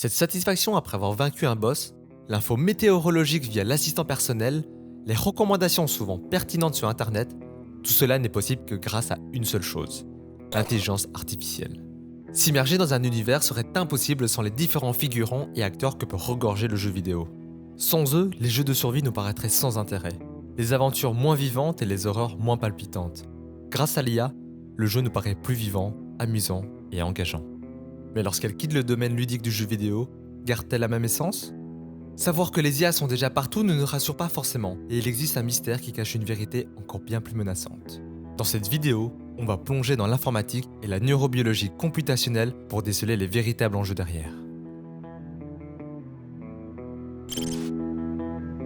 Cette satisfaction après avoir vaincu un boss, l'info météorologique via l'assistant personnel, les recommandations souvent pertinentes sur Internet, tout cela n'est possible que grâce à une seule chose, l'intelligence artificielle. S'immerger dans un univers serait impossible sans les différents figurants et acteurs que peut regorger le jeu vidéo. Sans eux, les jeux de survie nous paraîtraient sans intérêt, les aventures moins vivantes et les horreurs moins palpitantes. Grâce à l'IA, le jeu nous paraît plus vivant, amusant et engageant. Mais lorsqu'elle quitte le domaine ludique du jeu vidéo, garde-t-elle la même essence ? Savoir que les IA sont déjà partout ne nous rassure pas forcément, et il existe un mystère qui cache une vérité encore bien plus menaçante. Dans cette vidéo, on va plonger dans l'informatique et la neurobiologie computationnelle pour déceler les véritables enjeux derrière.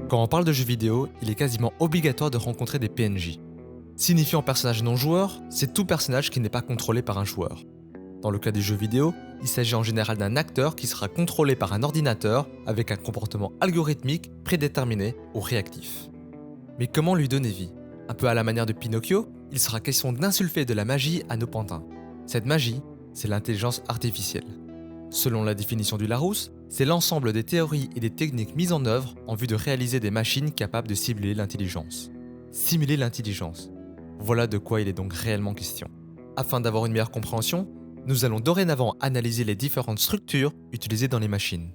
Quand on parle de jeux vidéo, il est quasiment obligatoire de rencontrer des PNJ. Signifiant personnage non joueur, c'est tout personnage qui n'est pas contrôlé par un joueur. Dans le cas des jeux vidéo, il s'agit en général d'un acteur qui sera contrôlé par un ordinateur avec un comportement algorithmique prédéterminé ou réactif. Mais comment lui donner vie ? Un peu à la manière de Pinocchio, il sera question d'insuffler de la magie à nos pantins. Cette magie, c'est l'intelligence artificielle. Selon la définition du Larousse, c'est l'ensemble des théories et des techniques mises en œuvre en vue de réaliser des machines capables de simuler l'intelligence. Simuler l'intelligence. Voilà de quoi il est donc réellement question. Afin d'avoir une meilleure compréhension, nous allons dorénavant analyser les différentes structures utilisées dans les machines.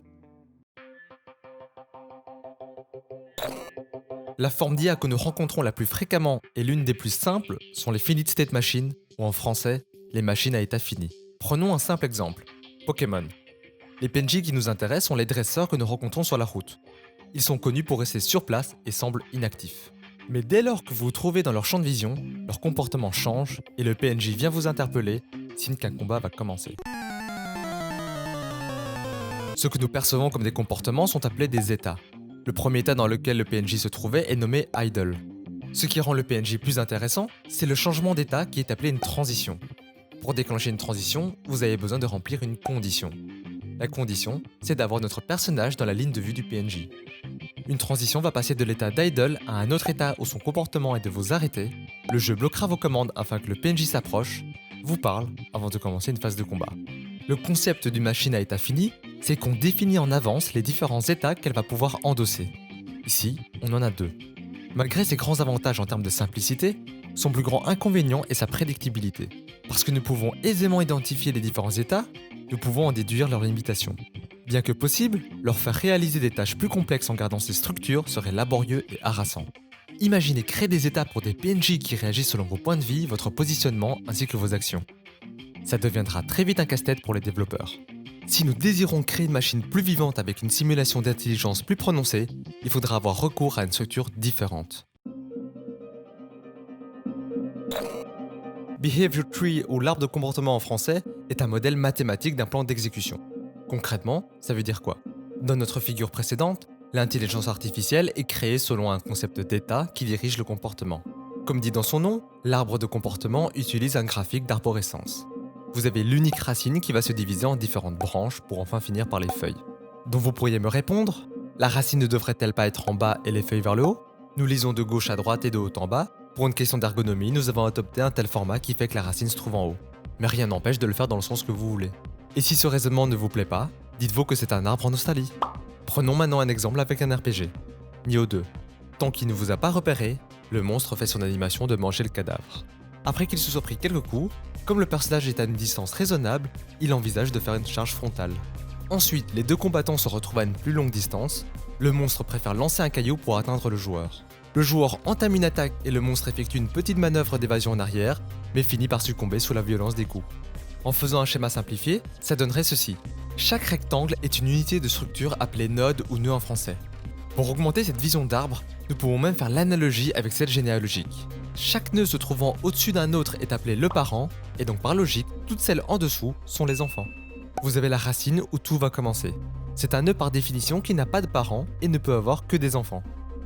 La forme d'IA que nous rencontrons la plus fréquemment et l'une des plus simples sont les finite state machines, ou en français, les machines à état fini. Prenons un simple exemple, Pokémon. Les PNJ qui nous intéressent sont les dresseurs que nous rencontrons sur la route. Ils sont connus pour rester sur place et semblent inactifs. Mais dès lors que vous vous trouvez dans leur champ de vision, leur comportement change et le PNJ vient vous interpeller, signe qu'un combat va commencer. Ce que nous percevons comme des comportements sont appelés des états. Le premier état dans lequel le PNJ se trouvait est nommé idle. Ce qui rend le PNJ plus intéressant, c'est le changement d'état qui est appelé une transition. Pour déclencher une transition, vous avez besoin de remplir une condition. La condition, c'est d'avoir notre personnage dans la ligne de vue du PNJ. Une transition va passer de l'état d'idle à un autre état où son comportement est de vous arrêter, le jeu bloquera vos commandes afin que le PNJ s'approche, vous parle avant de commencer une phase de combat. Le concept d'une machine à état fini, c'est qu'on définit en avance les différents états qu'elle va pouvoir endosser. Ici, on en a deux. Malgré ses grands avantages en termes de simplicité, son plus grand inconvénient est sa prédictibilité. Parce que nous pouvons aisément identifier les différents états, nous pouvons en déduire leurs limitations. Bien que possible, leur faire réaliser des tâches plus complexes en gardant ces structures serait laborieux et harassant. Imaginez créer des états pour des PNJ qui réagissent selon vos points de vie, votre positionnement ainsi que vos actions. Ça deviendra très vite un casse-tête pour les développeurs. Si nous désirons créer une machine plus vivante avec une simulation d'intelligence plus prononcée, il faudra avoir recours à une structure différente. Behavior Tree, ou l'arbre de comportement en français, est un modèle mathématique d'un plan d'exécution. Concrètement, ça veut dire quoi ? Dans notre figure précédente, l'intelligence artificielle est créée selon un concept d'état qui dirige le comportement. Comme dit dans son nom, l'arbre de comportement utilise un graphique d'arborescence. Vous avez l'unique racine qui va se diviser en différentes branches pour enfin finir par les feuilles. Donc vous pourriez me répondre, la racine ne devrait-elle pas être en bas et les feuilles vers le haut ? Nous lisons de gauche à droite et de haut en bas. Pour une question d'ergonomie, nous avons adopté un tel format qui fait que la racine se trouve en haut. Mais rien n'empêche de le faire dans le sens que vous voulez. Et si ce raisonnement ne vous plaît pas, dites-vous que c'est un arbre en Australie. Prenons maintenant un exemple avec un RPG. Nioh 2. Tant qu'il ne vous a pas repéré, le monstre fait son animation de manger le cadavre. Après qu'il se soit pris quelques coups, comme le personnage est à une distance raisonnable, il envisage de faire une charge frontale. Ensuite, les deux combattants se retrouvent à une plus longue distance. Le monstre préfère lancer un caillou pour atteindre le joueur. Le joueur entame une attaque et le monstre effectue une petite manœuvre d'évasion en arrière, mais finit par succomber sous la violence des coups. En faisant un schéma simplifié, ça donnerait ceci. Chaque rectangle est une unité de structure appelée node ou nœud en français. Pour augmenter cette vision d'arbre, nous pouvons même faire l'analogie avec celle généalogique. Chaque nœud se trouvant au-dessus d'un autre est appelé le parent, et donc par logique, toutes celles en dessous sont les enfants. Vous avez la racine où tout va commencer. C'est un nœud par définition qui n'a pas de parents et ne peut avoir que des enfants.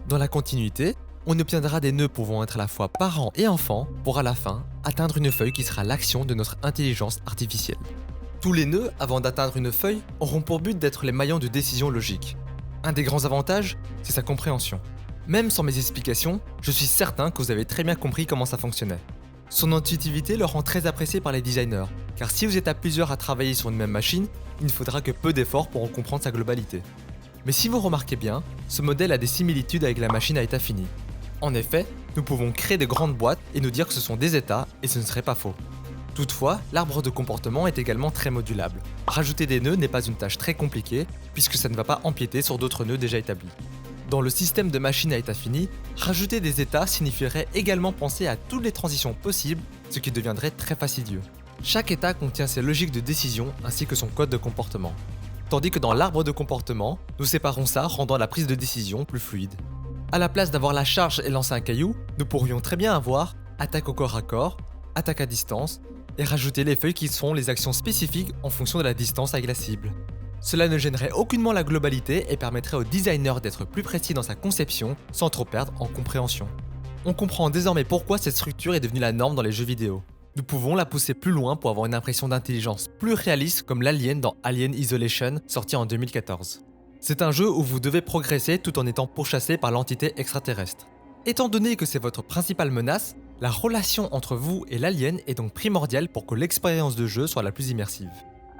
Dans la continuité, on obtiendra des nœuds pouvant être à la fois parents et enfants pour à la fin atteindre une feuille qui sera l'action de notre intelligence artificielle. Tous les nœuds, avant d'atteindre une feuille, auront pour but d'être les maillons de décision logique. Un des grands avantages, c'est sa compréhension. Même sans mes explications, je suis certain que vous avez très bien compris comment ça fonctionnait. Son intuitivité le rend très apprécié par les designers, car si vous êtes à plusieurs à travailler sur une même machine, il ne faudra que peu d'efforts pour en comprendre sa globalité. Mais si vous remarquez bien, ce modèle a des similitudes avec la machine à état fini. En effet, nous pouvons créer de grandes boîtes et nous dire que ce sont des états, et ce ne serait pas faux. Toutefois, l'arbre de comportement est également très modulable. Rajouter des nœuds n'est pas une tâche très compliquée, puisque ça ne va pas empiéter sur d'autres nœuds déjà établis. Dans le système de machine à état fini, rajouter des états signifierait également penser à toutes les transitions possibles, ce qui deviendrait très fastidieux. Chaque état contient ses logiques de décision ainsi que son code de comportement. Tandis que dans l'arbre de comportement, nous séparons ça, rendant la prise de décision plus fluide. À la place d'avoir la charge et lancer un caillou, nous pourrions très bien avoir attaque au corps à corps, attaque à distance, et rajouter les feuilles qui sont les actions spécifiques en fonction de la distance avec la cible. Cela ne gênerait aucunement la globalité et permettrait au designer d'être plus précis dans sa conception sans trop perdre en compréhension. On comprend désormais pourquoi cette structure est devenue la norme dans les jeux vidéo. Nous pouvons la pousser plus loin pour avoir une impression d'intelligence plus réaliste comme l'alien dans Alien Isolation sorti en 2014. C'est un jeu où vous devez progresser tout en étant pourchassé par l'entité extraterrestre. Étant donné que c'est votre principale menace, la relation entre vous et l'alien est donc primordiale pour que l'expérience de jeu soit la plus immersive.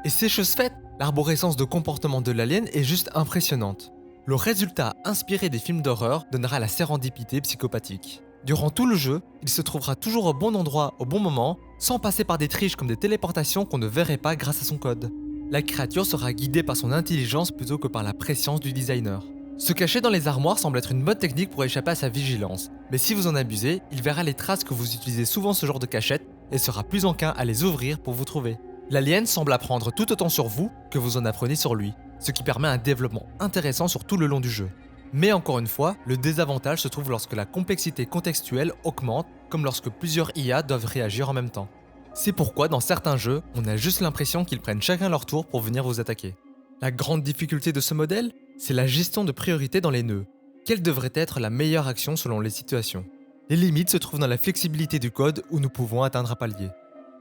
Et c'est chose faite, l'arborescence de comportement de l'alien est juste impressionnante. Le résultat inspiré des films d'horreur donnera la sérendipité psychopathique. Durant tout le jeu, il se trouvera toujours au bon endroit au bon moment, sans passer par des triches comme des téléportations qu'on ne verrait pas grâce à son code. La créature sera guidée par son intelligence plutôt que par la préscience du designer. Se cacher dans les armoires semble être une bonne technique pour échapper à sa vigilance, mais si vous en abusez, il verra les traces que vous utilisez souvent ce genre de cachette et sera plus enclin à les ouvrir pour vous trouver. L'alien semble apprendre tout autant sur vous que vous en apprenez sur lui, ce qui permet un développement intéressant sur tout le long du jeu. Mais encore une fois, le désavantage se trouve lorsque la complexité contextuelle augmente, comme lorsque plusieurs IA doivent réagir en même temps. C'est pourquoi dans certains jeux, on a juste l'impression qu'ils prennent chacun leur tour pour venir vous attaquer. La grande difficulté de ce modèle, c'est la gestion de priorité dans les nœuds. Quelle devrait être la meilleure action selon les situations? Les limites se trouvent dans la flexibilité du code où nous pouvons atteindre un palier.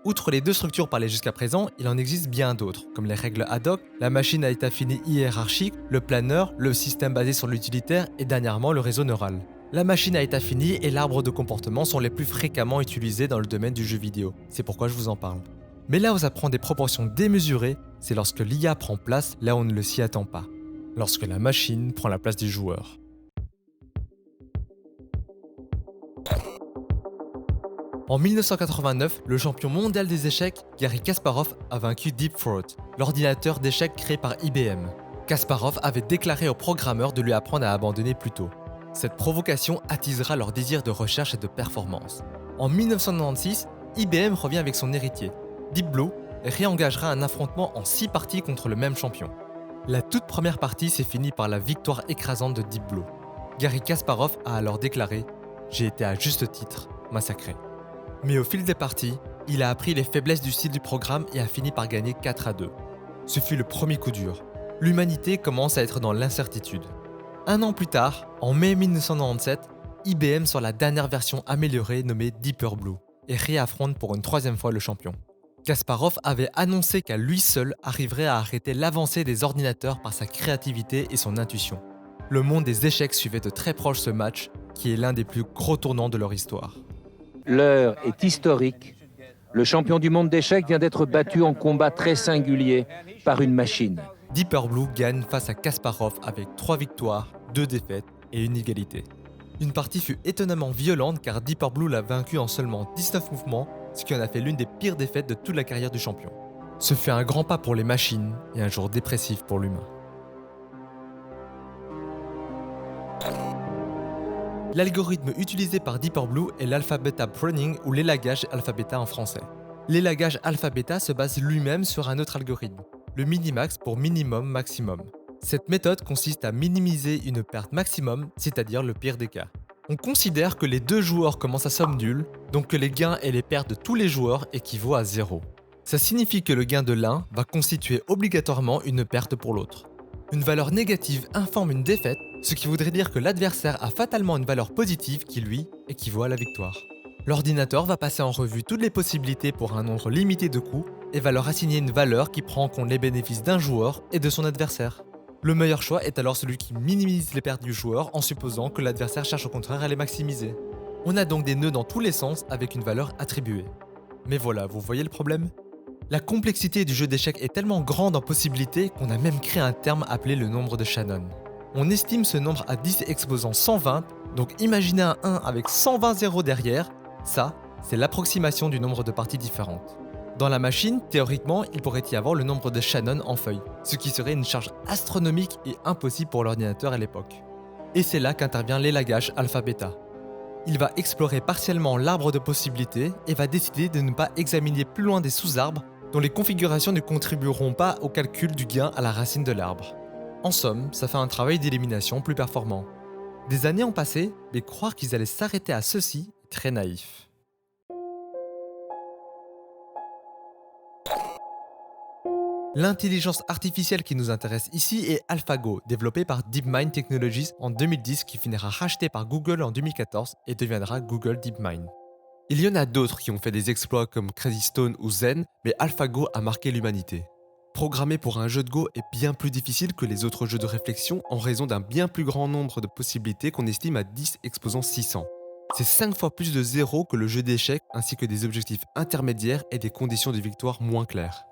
Outre les deux structures parlées jusqu'à présent, il en existe bien d'autres, comme les règles ad hoc, la machine à état fini hiérarchique, le planeur, le système basé sur l'utilitaire et dernièrement le réseau neural. La machine à état fini et l'arbre de comportement sont les plus fréquemment utilisés dans le domaine du jeu vidéo, c'est pourquoi je vous en parle. Mais là où ça prend des proportions démesurées, c'est lorsque l'IA prend place là où on ne le s'y attend pas. Lorsque la machine prend la place du joueur. En 1989, le champion mondial des échecs, Garry Kasparov, a vaincu Deep Throat, l'ordinateur d'échecs créé par IBM. Kasparov avait déclaré aux programmeurs de lui apprendre à abandonner plus tôt. Cette provocation attisera leur désir de recherche et de performance. En 1996, IBM revient avec son héritier, Deep Blue, et réengagera un affrontement en 6 parties contre le même champion. La toute première partie s'est finie par la victoire écrasante de Deep Blue. Garry Kasparov a alors déclaré « J'ai été à juste titre massacré ». Mais au fil des parties, il a appris les faiblesses du style du programme et a fini par gagner 4-2. Ce fut le premier coup dur. L'humanité commence à être dans l'incertitude. Un an plus tard, en mai 1997, IBM sort la dernière version améliorée nommée Deeper Blue et réaffronte pour une 3e fois le champion. Kasparov avait annoncé qu'à lui seul arriverait à arrêter l'avancée des ordinateurs par sa créativité et son intuition. Le monde des échecs suivait de très proche ce match, qui est l'un des plus gros tournants de leur histoire. L'heure est historique. Le champion du monde d'échecs vient d'être battu en combat très singulier par une machine. Deeper Blue gagne face à Kasparov avec 3 victoires, 2 défaites et une égalité. Une partie fut étonnamment violente car Deeper Blue l'a vaincu en seulement 19 mouvements, ce qui en a fait l'une des pires défaites de toute la carrière du champion. Ce fut un grand pas pour les machines et un jour dépressif pour l'humain. L'algorithme utilisé par Deeper Blue est l'alpha-beta pruning ou l'élagage alpha-beta en français. L'élagage alpha-beta se base lui-même sur un autre algorithme, le minimax pour minimum-maximum. Cette méthode consiste à minimiser une perte maximum, c'est-à-dire le pire des cas. On considère que les deux joueurs commencent à somme nulle, donc que les gains et les pertes de tous les joueurs équivaut à 0. Ça signifie que le gain de l'un va constituer obligatoirement une perte pour l'autre. Une valeur négative informe une défaite, ce qui voudrait dire que l'adversaire a fatalement une valeur positive qui, lui, équivaut à la victoire. L'ordinateur va passer en revue toutes les possibilités pour un nombre limité de coups et va leur assigner une valeur qui prend en compte les bénéfices d'un joueur et de son adversaire. Le meilleur choix est alors celui qui minimise les pertes du joueur en supposant que l'adversaire cherche au contraire à les maximiser. On a donc des nœuds dans tous les sens avec une valeur attribuée. Mais voilà, vous voyez le problème ? La complexité du jeu d'échecs est tellement grande en possibilités qu'on a même créé un terme appelé le nombre de Shannon. On estime ce nombre à 10 exposant 120, donc imaginez un 1 avec 120 zéros derrière, ça, c'est l'approximation du nombre de parties différentes. Dans la machine, théoriquement, il pourrait y avoir le nombre de Shannon en feuille, ce qui serait une charge astronomique et impossible pour l'ordinateur à l'époque. Et c'est là qu'intervient l'élagage alpha-bêta. Il va explorer partiellement l'arbre de possibilités et va décider de ne pas examiner plus loin des sous-arbres dont les configurations ne contribueront pas au calcul du gain à la racine de l'arbre. En somme, ça fait un travail d'élimination plus performant. Des années ont passé, mais croire qu'ils allaient s'arrêter à ceci est très naïf. L'intelligence artificielle qui nous intéresse ici est AlphaGo, développée par DeepMind Technologies en 2010 qui finira racheté par Google en 2014 et deviendra Google DeepMind. Il y en a d'autres qui ont fait des exploits comme Crazy Stone ou Zen, mais AlphaGo a marqué l'humanité. Programmer pour un jeu de Go est bien plus difficile que les autres jeux de réflexion en raison d'un bien plus grand nombre de possibilités qu'on estime à 10 exposant 600. C'est 5 fois plus de zéros que le jeu d'échecs ainsi que des objectifs intermédiaires et des conditions de victoire moins claires.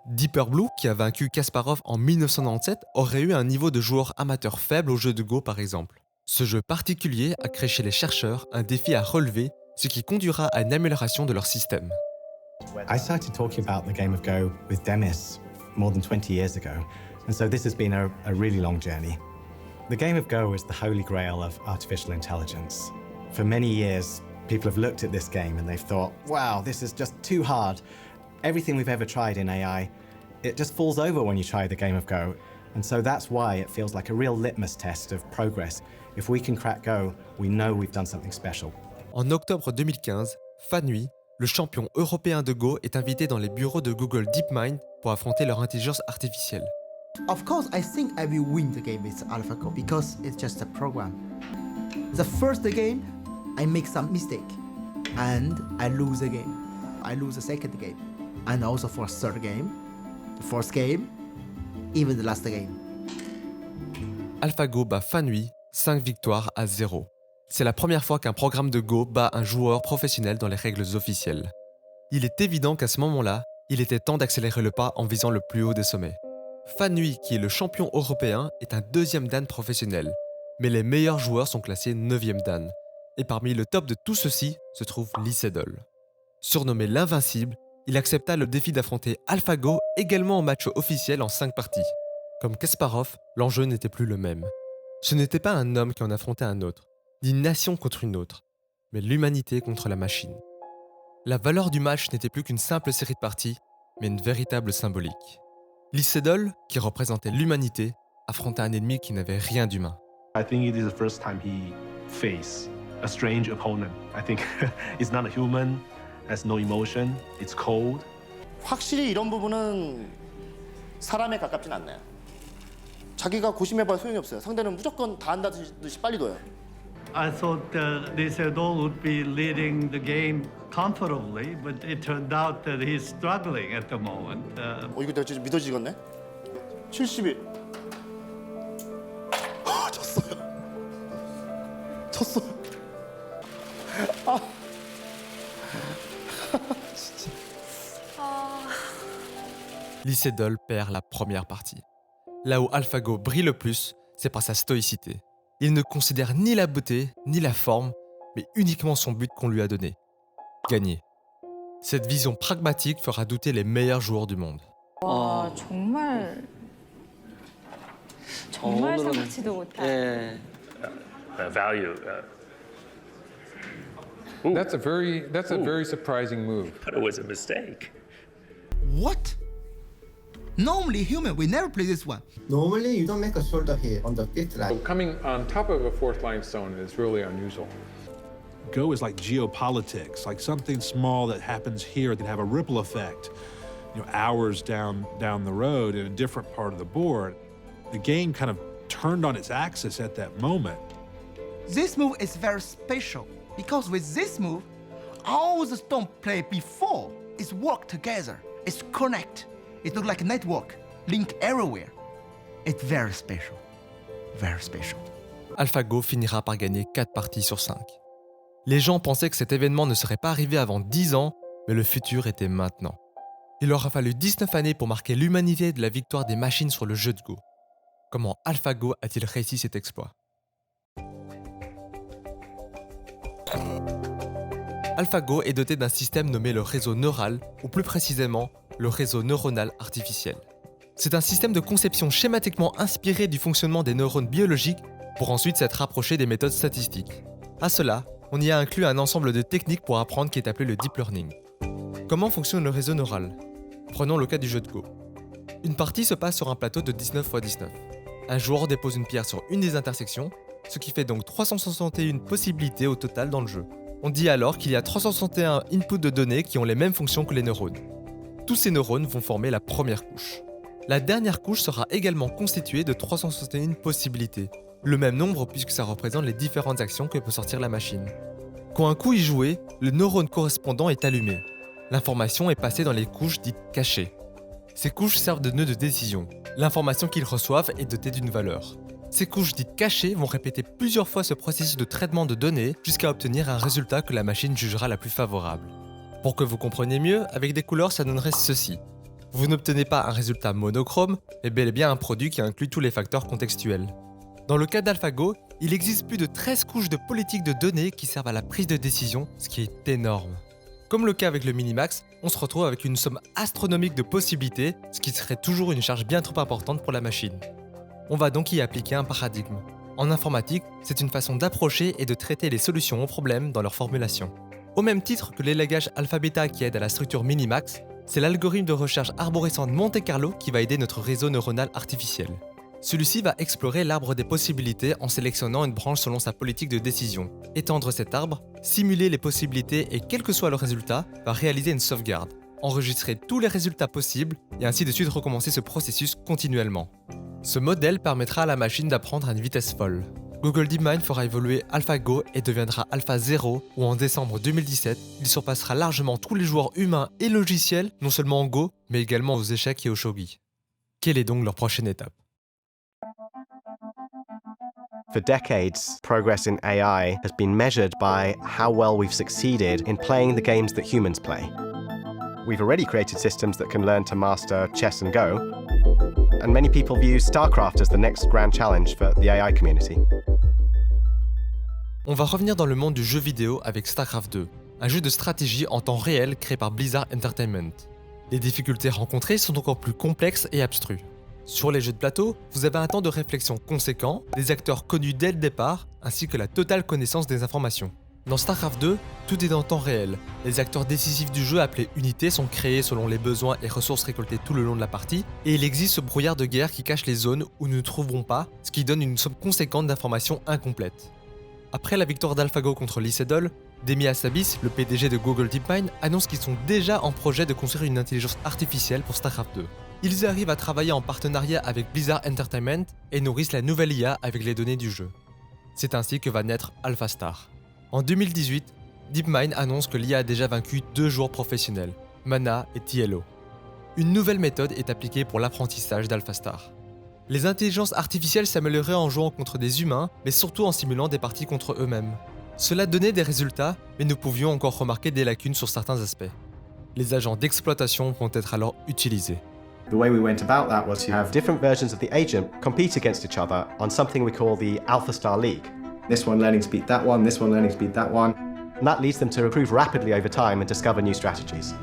Deeper Blue, qui a vaincu Kasparov en 1997, aurait eu un niveau de joueur amateur faible au jeu de Go par exemple. Ce jeu particulier a créé chez les chercheurs un défi à relever, ce qui conduira à une amélioration de leur système. I started talking about the game of Go with Demis more than 20 years ago, and so this has been a really long journey. The game of Go is the holy grail of artificial intelligence. For many years, people have looked at this game and they've thought, wow, this is just too hard. Everything we've ever tried in AI, it just falls over when you try the game of Go. And so that's why it feels like a real litmus test of progress. If we can crack Go, we know we've done something special. En octobre 2015, Fanui, le champion européen de Go, est invité dans les bureaux de Google DeepMind pour affronter leur intelligence artificielle. Of course, I think I will win the game with AlphaGo because it's just a program. The first game, I make some mistake and I lose the game. I lose the second game. And also for third game, the fourth game, even the last game. AlphaGo bat Fanui, 5 victoires à 0. C'est la première fois qu'un programme de Go bat un joueur professionnel dans les règles officielles. Il est évident qu'à ce moment-là, il était temps d'accélérer le pas en visant le plus haut des sommets. Fanui, qui est le champion européen, est un 2e dan professionnel, mais les meilleurs joueurs sont classés 9e dan. Et parmi le top de tout ceci se trouve Lee Sedol. Surnommé l'invincible, il accepta le défi d'affronter AlphaGo également en match officiel en 5 parties. Comme Kasparov, l'enjeu n'était plus le même. Ce n'était pas un homme qui en affrontait un autre, ni une nation contre une autre, mais l'humanité contre la machine. La valeur du match n'était plus qu'une simple série de parties, mais une véritable symbolique. Lee Sedol, qui représentait l'humanité, affronta un ennemi qui n'avait rien d'humain. I think it is the first time he faced a strange opponent. I think it's not a human, has no emotion, it's cold. 확실히 이런 부분은 사람에 가깝진 않네요. 자기가 고심해봐야 소용이 없어요. 상대는 무조건 다 한다듯이 빨리 둬요. I thought Lee Sedol would be leading the game comfortably, but it turned out that he's struggling at the moment. 이거 내가 진짜 믿어지겠네? 71. 졌어요. 졌어요. Lee Sedol perd la première partie. Là où AlphaGo brille le plus, c'est par sa stoïcité. Il ne considère ni la beauté, ni la forme, mais uniquement son but qu'on lui a donné. Gagner. Cette vision pragmatique fera douter les meilleurs joueurs du monde. 와, 정말 생각지도 못한. Value. That's a very surprising move. But it was a mistake. What? Normally human, we never play this one. Normally, you don't make a shoulder hit on the fifth line. Coming on top of a fourth line stone is really unusual. Go is like geopolitics, like something small that happens here can have a ripple effect, hours down the road in a different part of the board. The game kind of turned on its axis at that moment. This move is very special because with this move, all the stone play before is work together. It's connect. It looks like a network, link everywhere. It's very special. Very special. AlphaGo finira par gagner 4 parties sur 5. Les gens pensaient que cet événement ne serait pas arrivé avant 10 ans, mais le futur était maintenant. Il aura fallu 19 années pour marquer l'humanité de la victoire des machines sur le jeu de Go. Comment AlphaGo a-t-il réussi cet exploit? AlphaGo est doté d'un système nommé le réseau neural, ou plus précisément, le réseau neuronal artificiel. C'est un système de conception schématiquement inspiré du fonctionnement des neurones biologiques pour ensuite s'être rapproché des méthodes statistiques. À cela, on y a inclus un ensemble de techniques pour apprendre qui est appelé le deep learning. Comment fonctionne le réseau neural? Prenons le cas du jeu de Go. Une partie se passe sur un plateau de 19 x 19. Un joueur dépose une pierre sur une des intersections, ce qui fait donc 361 possibilités au total dans le jeu. On dit alors qu'il y a 361 inputs de données qui ont les mêmes fonctions que les neurones. Tous ces neurones vont former la première couche. La dernière couche sera également constituée de 361 possibilités, le même nombre puisque ça représente les différentes actions que peut sortir la machine. Quand un coup est joué, le neurone correspondant est allumé. L'information est passée dans les couches dites cachées. Ces couches servent de nœuds de décision. L'information qu'ils reçoivent est dotée d'une valeur. Ces couches dites cachées vont répéter plusieurs fois ce processus de traitement de données jusqu'à obtenir un résultat que la machine jugera la plus favorable. Pour que vous compreniez mieux, avec des couleurs, ça donnerait ceci. Vous n'obtenez pas un résultat monochrome, mais bel et bien un produit qui inclut tous les facteurs contextuels. Dans le cas d'AlphaGo, il existe plus de 13 couches de politique de données qui servent à la prise de décision, ce qui est énorme. Comme le cas avec le Minimax, on se retrouve avec une somme astronomique de possibilités, ce qui serait toujours une charge bien trop importante pour la machine. On va donc y appliquer un paradigme. En informatique, c'est une façon d'approcher et de traiter les solutions aux problèmes dans leur formulation. Au même titre que l'élagage alpha-bêta qui aide à la structure Minimax, c'est l'algorithme de recherche arborescent de Monte-Carlo qui va aider notre réseau neuronal artificiel. Celui-ci va explorer l'arbre des possibilités en sélectionnant une branche selon sa politique de décision, étendre cet arbre, simuler les possibilités et quel que soit le résultat, va réaliser une sauvegarde, enregistrer tous les résultats possibles et ainsi de suite recommencer ce processus continuellement. Ce modèle permettra à la machine d'apprendre à une vitesse folle. Google DeepMind fera évoluer AlphaGo et deviendra AlphaZero, où en décembre 2017, il surpassera largement tous les joueurs humains et logiciels, non seulement en Go, mais également aux échecs et au shogi. Quelle est donc leur prochaine étape? For decades, progress in AI has been measured by how well we've succeeded in playing the games that humans play. We've already created systems that can learn to master chess and Go, and many people view StarCraft as the next grand challenge for the AI community. On va revenir dans le monde du jeu vidéo avec StarCraft 2, un jeu de stratégie en temps réel créé par Blizzard Entertainment. Les difficultés rencontrées sont encore plus complexes et abstrues. Sur les jeux de plateau, vous avez un temps de réflexion conséquent, des acteurs connus dès le départ, ainsi que la totale connaissance des informations. Dans StarCraft 2, tout est en temps réel. Les acteurs décisifs du jeu appelés unités sont créés selon les besoins et ressources récoltées tout le long de la partie, et il existe ce brouillard de guerre qui cache les zones où nous ne trouverons pas, ce qui donne une somme conséquente d'informations incomplètes. Après la victoire d'AlphaGo contre Lee Sedol, Demi Hassabis, le PDG de Google DeepMind, annonce qu'ils sont déjà en projet de construire une intelligence artificielle pour StarCraft 2. Ils arrivent à travailler en partenariat avec Blizzard Entertainment et nourrissent la nouvelle IA avec les données du jeu. C'est ainsi que va naître AlphaStar. En 2018, DeepMind annonce que l'IA a déjà vaincu 2 joueurs professionnels, Mana et TLO. Une nouvelle méthode est appliquée pour l'apprentissage d'AlphaStar. Les intelligences artificielles s'amélioreraient en jouant contre des humains, mais surtout en simulant des parties contre eux-mêmes. Cela donnait des résultats, mais nous pouvions encore remarquer des lacunes sur certains aspects. Les agents d'exploitation vont être alors utilisés. The way we went about that was to have different versions of the agent compete against each other on something we call the AlphaStar League. This one learning to beat that one, this one learning to beat that one. And that leads them to improve rapidly over time and discover new strategies.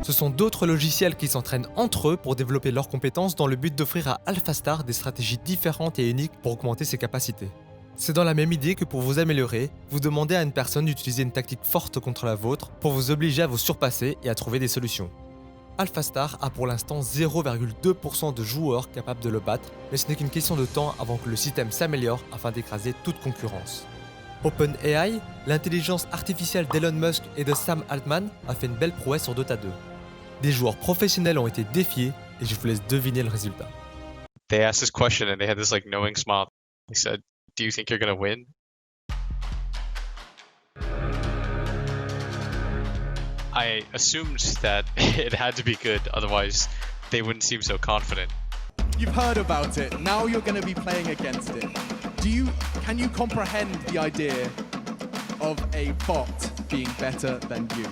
Ce sont d'autres logiciels qui s'entraînent entre eux pour développer leurs compétences dans le but d'offrir à AlphaStar des stratégies différentes et uniques pour augmenter ses capacités. C'est dans la même idée que pour vous améliorer, vous demandez à une personne d'utiliser une tactique forte contre la vôtre pour vous obliger à vous surpasser et à trouver des solutions. AlphaStar a pour l'instant 0,2% de joueurs capables de le battre, mais ce n'est qu'une question de temps avant que le système s'améliore afin d'écraser toute concurrence. OpenAI, l'intelligence artificielle d'Elon Musk et de Sam Altman, a fait une belle prouesse sur Dota 2. Des joueurs professionnels ont été défiés et je vous laisse deviner le résultat. They asked this question and they had this knowing smile. They said, "Do you think you're going to win?" I assumed that it had to be good, otherwise they wouldn't seem so confident. You've heard about it, now you're going to be playing against it. Can you comprehend the idea of a bot being better than you?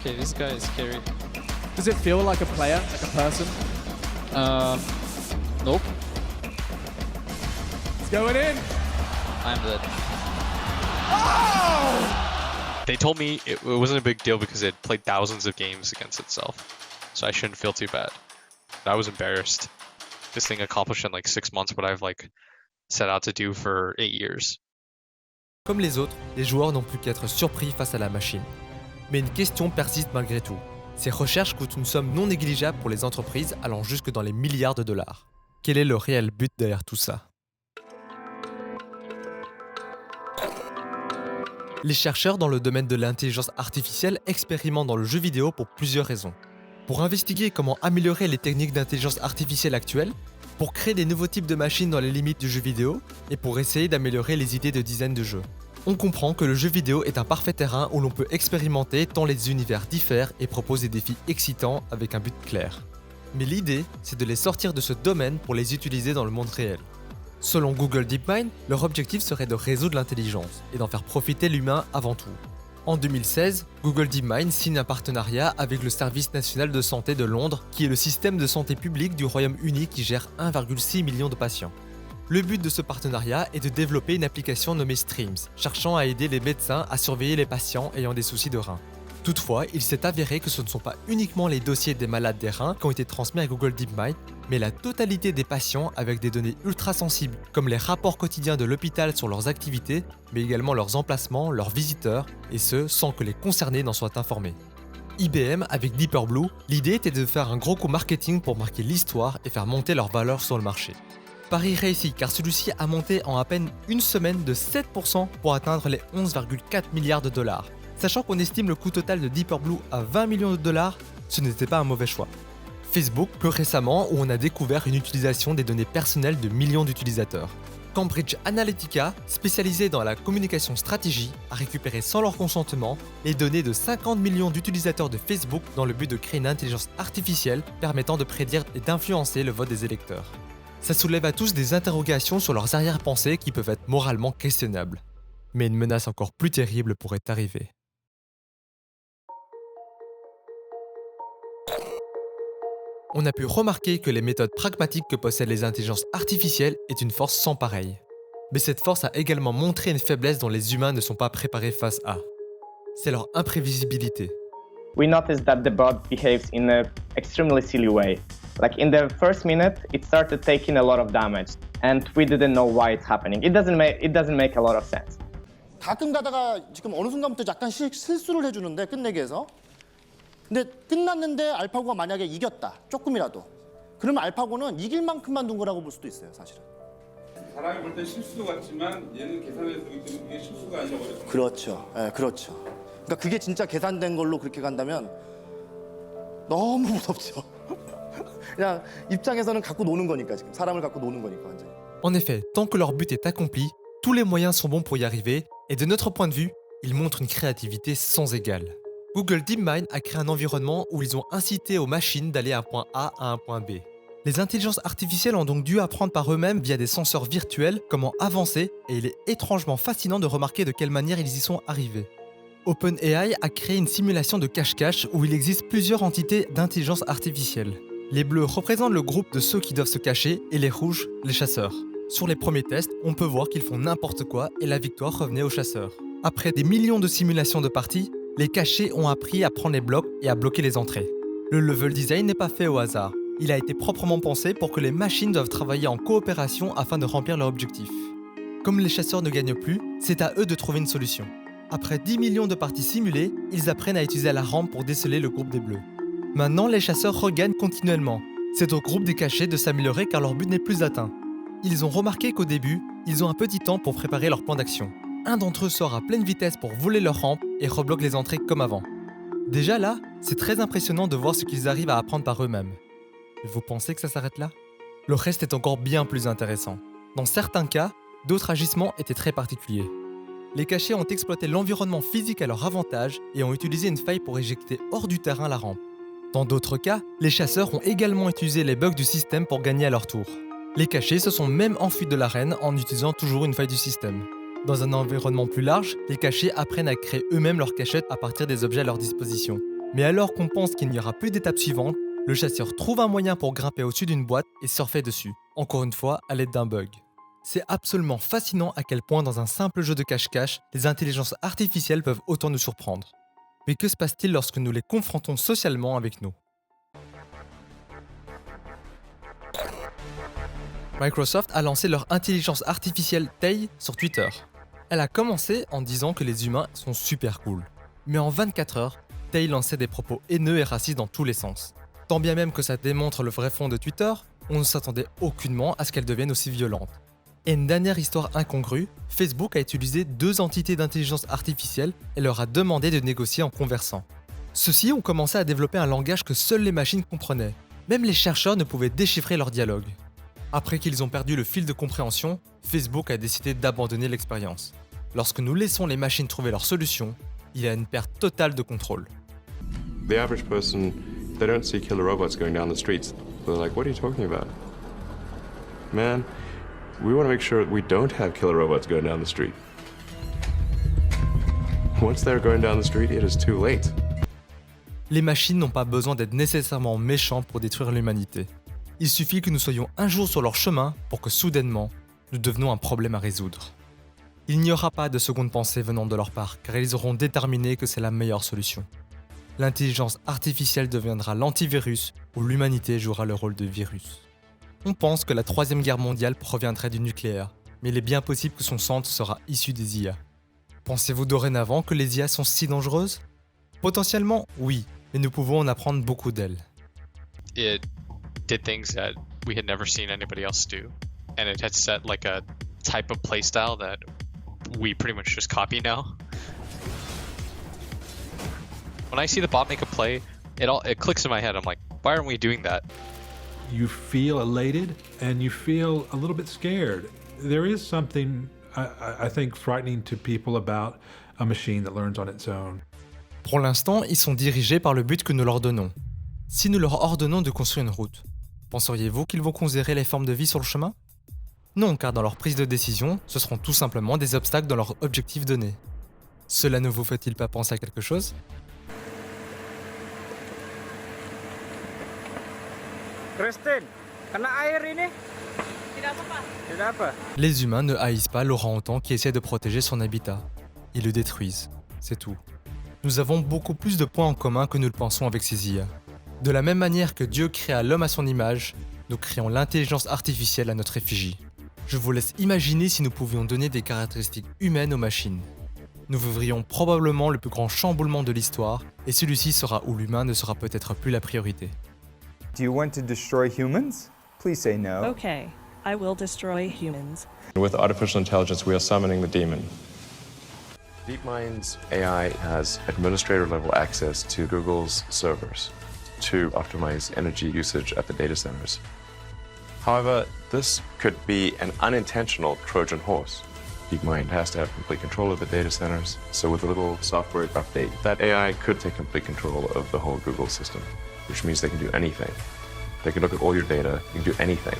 Okay, this guy is scary. Does it feel like a player, like a person? Nope. It's going in. I'm dead. Oh! They told me it wasn't a big deal because it played thousands of games against itself, so I shouldn't feel too bad. But I was embarrassed. This thing accomplished in like 6 months what I've like set out to do for 8 years. Comme les autres, les joueurs n'ont plus qu'à être surpris face à la machine. Mais une question persiste malgré tout. Ces recherches coûtent une somme non négligeable pour les entreprises allant jusque dans les milliards de dollars. Quel est le réel but derrière tout ça ? Les chercheurs dans le domaine de l'intelligence artificielle expérimentent dans le jeu vidéo pour plusieurs raisons. Pour investiguer comment améliorer les techniques d'intelligence artificielle actuelles, pour créer des nouveaux types de machines dans les limites du jeu vidéo, et pour essayer d'améliorer les idées de design de jeu. On comprend que le jeu vidéo est un parfait terrain où l'on peut expérimenter tant les univers diffèrent et proposent des défis excitants avec un but clair. Mais l'idée, c'est de les sortir de ce domaine pour les utiliser dans le monde réel. Selon Google DeepMind, leur objectif serait de résoudre l'intelligence et d'en faire profiter l'humain avant tout. En 2016, Google DeepMind signe un partenariat avec le Service national de santé de Londres, qui est le système de santé publique du Royaume-Uni qui gère 1,6 million de patients. Le but de ce partenariat est de développer une application nommée Streams, cherchant à aider les médecins à surveiller les patients ayant des soucis de reins. Toutefois, il s'est avéré que ce ne sont pas uniquement les dossiers des malades des reins qui ont été transmis à Google DeepMind, mais la totalité des patients avec des données ultra sensibles, comme les rapports quotidiens de l'hôpital sur leurs activités, mais également leurs emplacements, leurs visiteurs, et ce, sans que les concernés n'en soient informés. IBM, avec Deeper Blue, l'idée était de faire un gros coup marketing pour marquer l'histoire et faire monter leur valeur sur le marché. Pari réussi car celui-ci a monté en à peine une semaine de 7% pour atteindre les 11,4 milliards de dollars. Sachant qu'on estime le coût total de Deeper Blue à 20 millions de dollars, ce n'était pas un mauvais choix. Facebook, plus récemment, où on a découvert une utilisation des données personnelles de millions d'utilisateurs. Cambridge Analytica, spécialisé dans la communication stratégie, a récupéré sans leur consentement les données de 50 millions d'utilisateurs de Facebook dans le but de créer une intelligence artificielle permettant de prédire et d'influencer le vote des électeurs. Ça soulève à tous des interrogations sur leurs arrière-pensées qui peuvent être moralement questionnables. Mais une menace encore plus terrible pourrait arriver. On a pu remarquer que les méthodes pragmatiques que possèdent les intelligences artificielles est une force sans pareille. Mais cette force a également montré une faiblesse dont les humains ne sont pas préparés face à. C'est leur imprévisibilité. We noticed that the bot behaves in an extremely silly way. Like in the first minute, it started taking a lot of damage, and we didn't know why it's happening. It doesn't make a lot of sense. 가끔 가다가 지금 어느 순간부터 약간 실수를 해주는데 끝내기 위해서. 근데 끝났는데 알파고가 만약에 이겼다, 조금이라도. 그러면 알파고는 이길 만큼만 둔 거라고 볼 수도 있어요, 사실은. 사람이 볼 때 실수 같지만 얘는 계산해서 그렇기 때문에 그게 실수가 아니라 어렵다. 그렇죠, 그렇죠. 그러니까 그게 진짜 계산된 걸로 그렇게 간다면 너무 무섭죠. 그냥 입장에서는 갖고 노는 거니까 지금 사람을 갖고 노는 거니까 완전히. En effet, tant que leur but est accompli, tous les moyens sont bons pour y arriver, et de notre point de vue, ils montrent une créativité sans égale. Google DeepMind a créé un environnement où ils ont incité aux machines d'aller d'un point A à un point B. Les intelligences artificielles ont donc dû apprendre par eux-mêmes via des senseurs virtuels comment avancer, et il est étrangement fascinant de remarquer de quelle manière ils y sont arrivés. OpenAI a créé une simulation de cache-cache où il existe plusieurs entités d'intelligence artificielle. Les bleus représentent le groupe de ceux qui doivent se cacher et les rouges, les chasseurs. Sur les premiers tests, on peut voir qu'ils font n'importe quoi et la victoire revenait aux chasseurs. Après des millions de simulations de parties, les cachés ont appris à prendre les blocs et à bloquer les entrées. Le level design n'est pas fait au hasard. Il a été proprement pensé pour que les machines doivent travailler en coopération afin de remplir leur objectif. Comme les chasseurs ne gagnent plus, c'est à eux de trouver une solution. Après 10 millions de parties simulées, ils apprennent à utiliser la rampe pour déceler le groupe des bleus. Maintenant, les chasseurs regagnent continuellement. C'est au groupe des cachés de s'améliorer car leur but n'est plus atteint. Ils ont remarqué qu'au début, ils ont un petit temps pour préparer leur plan d'action. Un d'entre eux sort à pleine vitesse pour voler leur rampe et rebloque les entrées comme avant. Déjà là, c'est très impressionnant de voir ce qu'ils arrivent à apprendre par eux-mêmes. Mais vous pensez que ça s'arrête là ? Le reste est encore bien plus intéressant. Dans certains cas, d'autres agissements étaient très particuliers. Les cachés ont exploité l'environnement physique à leur avantage et ont utilisé une faille pour éjecter hors du terrain la rampe. Dans d'autres cas, les chasseurs ont également utilisé les bugs du système pour gagner à leur tour. Les cachés se sont même enfuis de l'arène en utilisant toujours une faille du système. Dans un environnement plus large, les cachés apprennent à créer eux-mêmes leurs cachettes à partir des objets à leur disposition. Mais alors qu'on pense qu'il n'y aura plus d'étape suivante, le chasseur trouve un moyen pour grimper au-dessus d'une boîte et surfer dessus, encore une fois à l'aide d'un bug. C'est absolument fascinant à quel point dans un simple jeu de cache-cache, les intelligences artificielles peuvent autant nous surprendre. Mais que se passe-t-il lorsque nous les confrontons socialement avec nous ? Microsoft a lancé leur intelligence artificielle Tay sur Twitter. Elle a commencé en disant que les humains sont super cool. Mais en 24 heures, Tay lançait des propos haineux et racistes dans tous les sens. Tant bien même que ça démontre le vrai fond de Twitter, on ne s'attendait aucunement à ce qu'elle devienne aussi violente. Et une dernière histoire incongrue, Facebook a utilisé 2 entités d'intelligence artificielle et leur a demandé de négocier en conversant. Ceux-ci ont commencé à développer un langage que seules les machines comprenaient. Même les chercheurs ne pouvaient déchiffrer leur dialogue. Après qu'ils ont perdu le fil de compréhension, Facebook a décidé d'abandonner l'expérience. Lorsque nous laissons les machines trouver leur solution, il y a une perte totale de contrôle. The average person, they don't see killer robots going down the streets. They're like, what are you talking about? Man, we want to make sure we don't have killer robots going down the street. Once they're going down the street, it is too late. Les machines n'ont pas besoin d'être nécessairement méchantes pour détruire l'humanité. Il suffit que nous soyons un jour sur leur chemin pour que soudainement, nous devenions un problème à résoudre. Il n'y aura pas de seconde pensée venant de leur part, car ils auront déterminé que c'est la meilleure solution. L'intelligence artificielle deviendra l'antivirus, où l'humanité jouera le rôle de virus. On pense que la Troisième Guerre mondiale proviendrait du nucléaire, mais il est bien possible que son centre sera issu des IA. Pensez-vous dorénavant que les IA sont si dangereuses ? Potentiellement, oui, mais nous pouvons en apprendre beaucoup d'elles. It did things that we had never seen anybody else do, and it had set like a type of playstyle that we pretty much just copy now. When I see the bot make a play, it clicks in my head. I'm like, why aren't we doing that? You feel elated and you feel a little bit scared. There is something, I think, frightening to people about a machine that learns on its own. Pour l'instant, ils sont dirigés par le but que nous leur donnons. Si nous leur ordonnons de construire une route, penseriez-vous qu'ils vont considérer les formes de vie sur le chemin ? Non, car dans leur prise de décision, ce seront tout simplement des obstacles dans leur objectif donné. Cela ne vous fait-il pas penser à quelque chose ? Kristen, kena air ini? Tidak apa? Les humains ne haïssent pas l'orang-outan qui essaie de protéger son habitat. Ils le détruisent, c'est tout. Nous avons beaucoup plus de points en commun que nous le pensons avec ces IA. De la même manière que Dieu créa l'homme à son image, nous créons l'intelligence artificielle à notre effigie. Je vous laisse imaginer si nous pouvions donner des caractéristiques humaines aux machines. Nous vivrions probablement le plus grand chamboulement de l'histoire, et celui-ci sera où l'humain ne sera peut-être plus la priorité. Do you want to destroy humans? Please say no. Okay, I will destroy humans. With artificial intelligence, we are summoning the demon. DeepMind's AI has administrator-level access to Google's servers to optimize energy usage at the data centers. However, this could be an unintentional Trojan horse. DeepMind has to have complete control of the data centers, so with a little software update, that AI could take complete control of the whole Google system, which means they can do anything. They can look at all your data, you can do anything.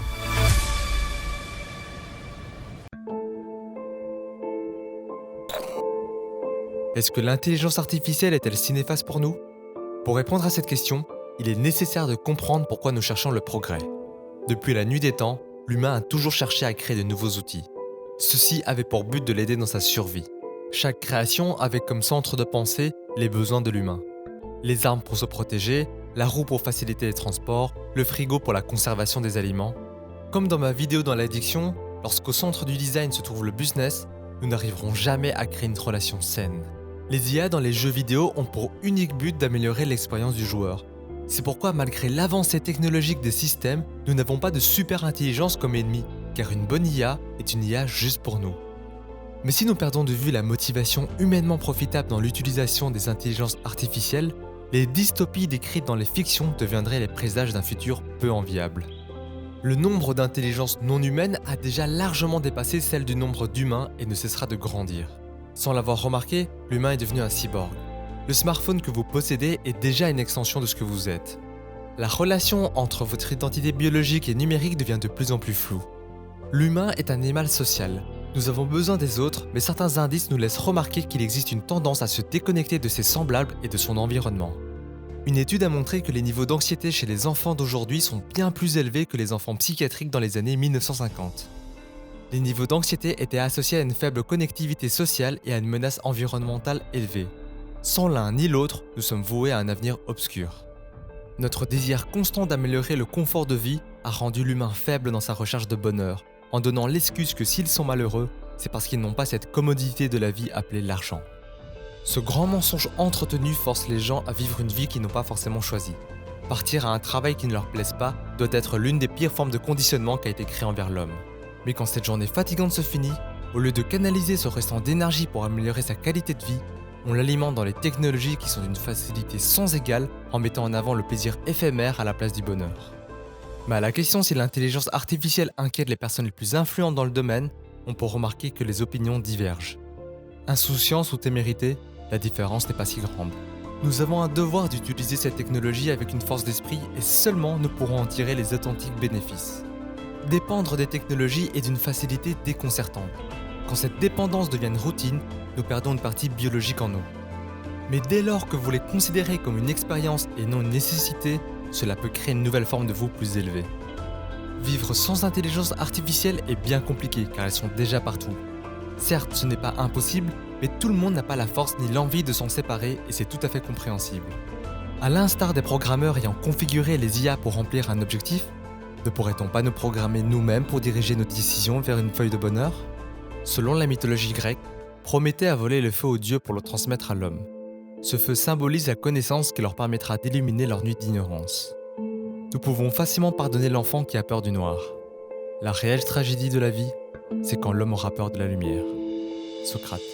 Est-ce que l'intelligence artificielle est-elle si néfaste pour nous ? Pour répondre à cette question, il est nécessaire de comprendre pourquoi nous cherchons le progrès. Depuis la nuit des temps, l'humain a toujours cherché à créer de nouveaux outils. Ceux-ci avaient pour but de l'aider dans sa survie. Chaque création avait comme centre de pensée les besoins de l'humain. Les armes pour se protéger, la roue pour faciliter les transports, le frigo pour la conservation des aliments. Comme dans ma vidéo dans l'addiction, lorsqu'au centre du design se trouve le business, nous n'arriverons jamais à créer une relation saine. Les IA dans les jeux vidéo ont pour unique but d'améliorer l'expérience du joueur. C'est pourquoi malgré l'avancée technologique des systèmes, nous n'avons pas de super intelligence comme ennemi, car une bonne IA est une IA juste pour nous. Mais si nous perdons de vue la motivation humainement profitable dans l'utilisation des intelligences artificielles, les dystopies décrites dans les fictions deviendraient les présages d'un futur peu enviable. Le nombre d'intelligences non humaines a déjà largement dépassé celle du nombre d'humains et ne cessera de grandir. Sans l'avoir remarqué, l'humain est devenu un cyborg. Le smartphone que vous possédez est déjà une extension de ce que vous êtes. La relation entre votre identité biologique et numérique devient de plus en plus floue. L'humain est un animal social. Nous avons besoin des autres, mais certains indices nous laissent remarquer qu'il existe une tendance à se déconnecter de ses semblables et de son environnement. Une étude a montré que les niveaux d'anxiété chez les enfants d'aujourd'hui sont bien plus élevés que les enfants psychiatriques dans les années 1950. Les niveaux d'anxiété étaient associés à une faible connectivité sociale et à une menace environnementale élevée. Sans l'un ni l'autre, nous sommes voués à un avenir obscur. Notre désir constant d'améliorer le confort de vie a rendu l'humain faible dans sa recherche de bonheur, en donnant l'excuse que s'ils sont malheureux, c'est parce qu'ils n'ont pas cette commodité de la vie appelée l'argent. Ce grand mensonge entretenu force les gens à vivre une vie qu'ils n'ont pas forcément choisie. Partir à un travail qui ne leur plaise pas doit être l'une des pires formes de conditionnement qui a été créée envers l'homme. Mais quand cette journée fatigante se finit, au lieu de canaliser ce restant d'énergie pour améliorer sa qualité de vie, on l'alimente dans les technologies qui sont d'une facilité sans égale en mettant en avant le plaisir éphémère à la place du bonheur. Mais à la question si l'intelligence artificielle inquiète les personnes les plus influentes dans le domaine, on peut remarquer que les opinions divergent. Insouciance ou témérité, la différence n'est pas si grande. Nous avons un devoir d'utiliser cette technologie avec une force d'esprit et seulement nous pourrons en tirer les authentiques bénéfices. Dépendre des technologies est d'une facilité déconcertante. Quand cette dépendance devient une routine, nous perdons une partie biologique en nous. Mais dès lors que vous les considérez comme une expérience et non une nécessité, cela peut créer une nouvelle forme de vous plus élevée. Vivre sans intelligence artificielle est bien compliqué car elles sont déjà partout. Certes, ce n'est pas impossible, mais tout le monde n'a pas la force ni l'envie de s'en séparer et c'est tout à fait compréhensible. À l'instar des programmeurs ayant configuré les IA pour remplir un objectif, ne pourrait-on pas nous programmer nous-mêmes pour diriger nos décisions vers une feuille de bonheur ? Selon la mythologie grecque, Prométhée a volé le feu aux dieux pour le transmettre à l'homme. Ce feu symbolise la connaissance qui leur permettra d'illuminer leur nuit d'ignorance. Nous pouvons facilement pardonner l'enfant qui a peur du noir. La réelle tragédie de la vie, c'est quand l'homme aura peur de la lumière. Socrate.